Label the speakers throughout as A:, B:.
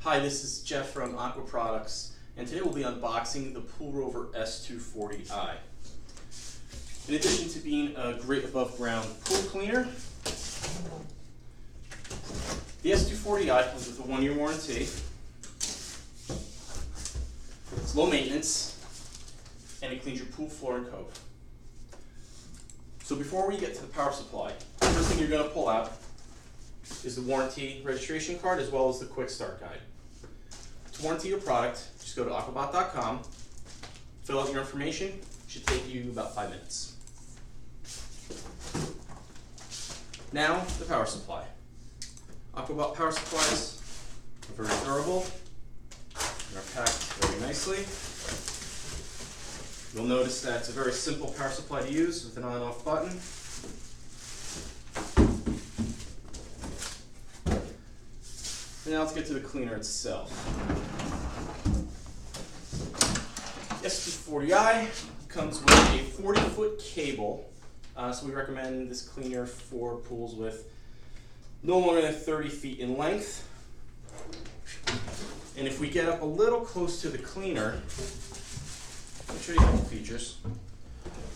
A: Hi, this is Jeff from Aquabot, and today we'll be unboxing the Rover S2-40i. In addition to being a great above-ground pool cleaner, the S2-40i comes with a 1-year warranty. It's low maintenance, and it cleans your pool floor and cove. So before we get to the power supply, the first thing you're going to pull out is the warranty registration card as well as the quick start guide. To warranty your product, just go to aquabot.com, fill out your information. It should take you about 5 minutes. Now, the power supply. Aquabot power supplies are very durable and are packed very nicely. You'll notice that it's a very simple power supply to use with an on and off button. And now let's get to the cleaner itself. The S2-40i comes with a 40-foot cable, so we recommend this cleaner for pools with no longer than 30 feet in length. And if we get up a little close to the cleaner, let me show you a couple features.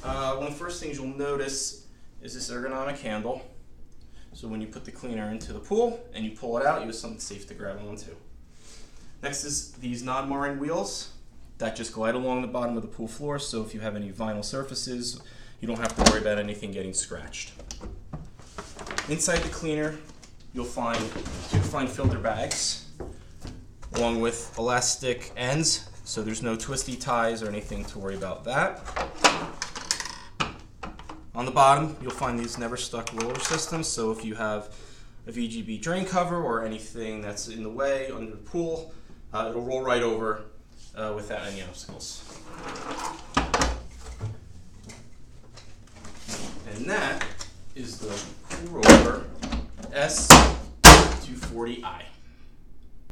A: One of the first things you'll notice is this ergonomic handle. So when you put the cleaner into the pool and you pull it out, you have something safe to grab onto. Next is these non-marring wheels that just glide along the bottom of the pool floor, so if you have any vinyl surfaces, you don't have to worry about anything getting scratched. Inside the cleaner, you'll find 2 fine filter bags along with elastic ends, so there's no twisty ties or anything to worry about that. On the bottom, you'll find these never stuck roller systems, so if you have a VGB drain cover or anything that's in the way under the pool, it'll roll right over without any obstacles. And that is the Rover S2-40i.